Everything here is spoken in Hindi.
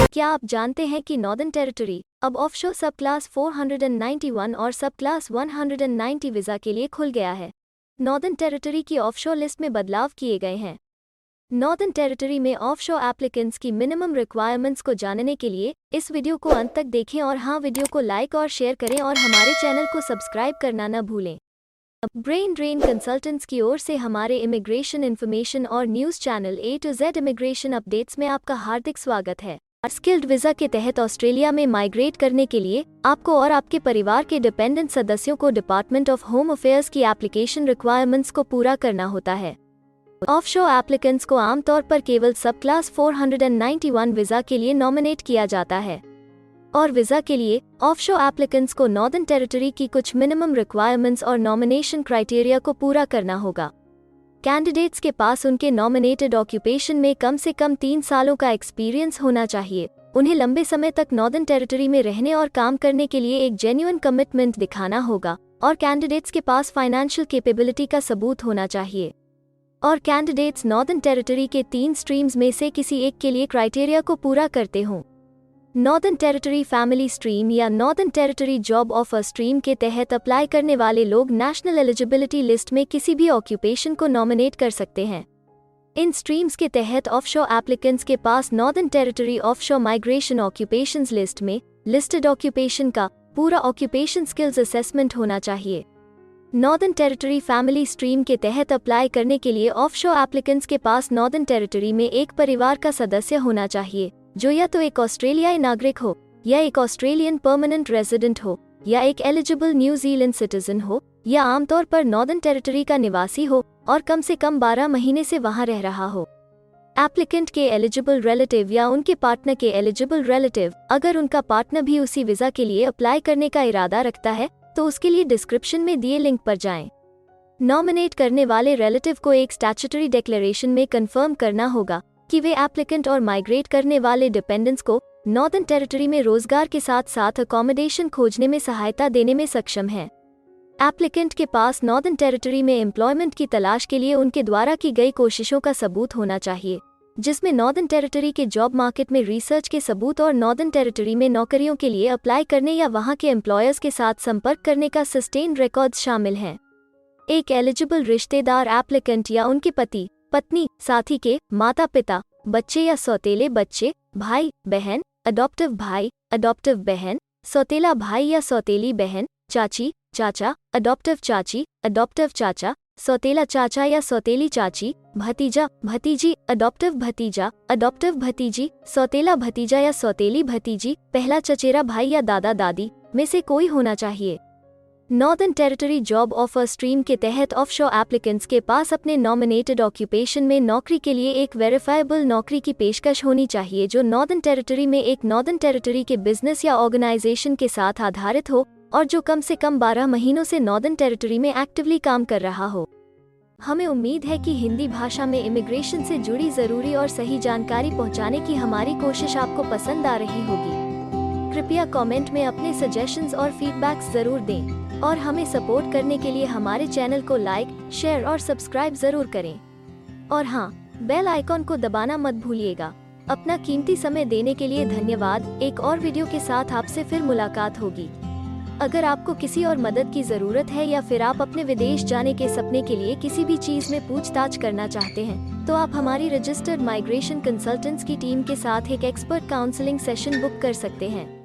क्या आप जानते हैं कि नॉर्दर्न टेरिटरी अब ऑफशोर सब क्लास 491 और सब क्लास 190 वीज़ा के लिए खुल गया है। नॉर्दर्न टेरिटरी की ऑफशोर लिस्ट में बदलाव किए गए हैं। नॉर्दर्न टेरिटरी में ऑफशोर एप्लीकेंट्स की मिनिमम रिक्वायरमेंट्स को जानने के लिए इस वीडियो को अंत तक देखें और हाँ, वीडियो को लाइक और शेयर करें और हमारे चैनल को सब्सक्राइब करना न भूलें। ब्रेन ड्रेन कंसल्टेंट्स की ओर से हमारे इमिग्रेशन इन्फॉर्मेशन और news channel A to Z immigration updates में आपका हार्दिक स्वागत है। स्किल्ड वीज़ा के तहत ऑस्ट्रेलिया में माइग्रेट करने के लिए आपको और आपके परिवार के डिपेंडेंट सदस्यों को डिपार्टमेंट ऑफ होम अफेयर्स की एप्लीकेशन रिक्वायरमेंट्स को पूरा करना होता है। ऑफशोर एप्लीकेंट्स को आमतौर पर केवल सब क्लास 491 वीज़ा के लिए नॉमिनेट किया जाता है और वीज़ा के लिए ऑफशोर एप्लीकेंट्स को नॉर्दर्न टेरिटरी की कुछ मिनिमम रिक्वायरमेंट्स और नॉमिनेशन क्राइटेरिया को पूरा करना होगा। कैंडिडेट्स के पास उनके नॉमिनेटेड ऑक्यूपेशन में कम से कम 3 सालों का एक्सपीरियंस होना चाहिए। उन्हें लंबे समय तक नॉर्दर्न टेरिटरी में रहने और काम करने के लिए एक जेन्युइन कमिटमेंट दिखाना होगा और कैंडिडेट्स के पास फाइनेंशियल कैपेबिलिटी का सबूत होना चाहिए। और कैंडिडेट्स नॉर्दर्न टेरिटरी के 3 स्ट्रीम्स में से किसी एक के लिए क्राइटेरिया को पूरा करते हों। नॉर्दर्न टेरिटरी फैमिली स्ट्रीम या northern territory job offer stream के तहत अप्लाई करने वाले लोग नेशनल एलिजिबिलिटी लिस्ट में किसी भी ऑक्यूपेशन को नॉमिनेट कर सकते हैं। इन स्ट्रीम्स के तहत ऑफशोर एप्लीकेंट्स के पास northern territory offshore migration occupations list में लिस्टेड ऑक्यूपेशन का पूरा ऑक्यूपेशन स्किल्स असेसमेंट होना चाहिए। नॉर्दर्न टेरिटरी फैमिली स्ट्रीम के तहत अप्लाई करने के लिए ऑफशोर एप्लीकेंट्स के पास नॉर्दर्न टेरिटरी में एक परिवार का सदस्य होना चाहिए जो या तो एक ऑस्ट्रेलियाई नागरिक हो या एक ऑस्ट्रेलियन परमानेंट रेजिडेंट हो या एक एलिजिबल न्यूजीलैंड सिटीजन हो या आमतौर पर नॉर्दर्न टेरिटरी का निवासी हो और कम से कम 12 महीने से वहां रह रहा हो। एप्लीकेंट के एलिजिबल रिलेटिव या उनके पार्टनर के एलिजिबल रिलेटिव, अगर उनका पार्टनर भी उसी वीज़ा के लिए अप्लाई करने का इरादा रखता है तो उसके लिए डिस्क्रिप्शन में दिए लिंक पर जाएं। नॉमिनेट करने वाले रिलेटिव को एक स्टैट्यूटरी डिक्लेरेशन में कंफर्म करना होगा कि वे एप्लीकेंट और माइग्रेट करने वाले डिपेंडेंट्स को नॉर्दर्न टेरिटरी में रोजगार के साथ साथ अकोमोडेशन खोजने में सहायता देने में सक्षम हैं। एप्लीकेंट के पास नॉर्दर्न टेरिटरी में एम्प्लॉयमेंट की तलाश के लिए उनके द्वारा की गई कोशिशों का सबूत होना चाहिए, जिसमें नॉर्दर्न टेरिटरी के जॉब मार्केट में रिसर्च के सबूत और नॉर्दर्न टेरिटरी में नौकरियों के लिए अप्लाई करने या वहां के एम्प्लॉयर्स के साथ संपर्क करने का सस्टेन्ड रिकॉर्ड्स शामिल हैं। एक एलिजिबल रिश्तेदार एप्लीकेंट या उनके पति, पत्नी, साथी के माता पिता, बच्चे या सौतेले बच्चे, भाई बहन, अडॉप्टिव भाई, अडॉप्टिव बहन, सौतेला भाई या सौतेली बहन, चाची चाचा, अडॉप्टिव चाची, अडॉप्टिव चाचा, सौतेला चाचा या सौतेली चाची, भतीजा भतीजी, अडॉप्टिव भतीजा, अडॉप्टिव भतीजी, सौतेला भतीजा या सौतेली भतीजी, पहला चचेरा भाई या दादा दादी में से कोई होना चाहिए। Northern territory job offer stream के तहत ऑफशोर एप्लीकेंट्स के पास अपने नॉमिनेटेड ऑक्यूपेशन में नौकरी के लिए एक वेरीफाइबल नौकरी की पेशकश होनी चाहिए जो नॉर्दर्न टेरिटरी में एक नॉर्दर्न टेरिटरी के बिजनेस या ऑर्गेनाइजेशन के साथ आधारित हो और जो कम से कम 12 महीनों से नॉर्दर्न टेरिटरी में एक्टिवली काम कर रहा हो। हमें उम्मीद है कि हिंदी भाषा में इमिग्रेशन से जुड़ी जरूरी और सही जानकारी पहुंचाने की हमारी कोशिश आपको पसंद आ रही होगी। कृपया कमेंट में अपने सजेशंस और फीडबैक्स जरूर दें और हमें सपोर्ट करने के लिए हमारे चैनल को लाइक, शेयर और सब्सक्राइब जरूर करें। और हाँ, बेल आइकॉन को दबाना मत भूलिएगा। अपना कीमती समय देने के लिए धन्यवाद। एक और वीडियो के साथ आपसे फिर मुलाकात होगी। अगर आपको किसी और मदद की जरूरत है या फिर आप अपने विदेश जाने के सपने के लिए किसी भी चीज में पूछताछ करना चाहते हैं तो आप हमारी रजिस्टर्ड माइग्रेशन कंसल्टेंट्स की टीम के साथ एक एक्सपर्ट काउंसलिंग सेशन बुक कर सकते हैं।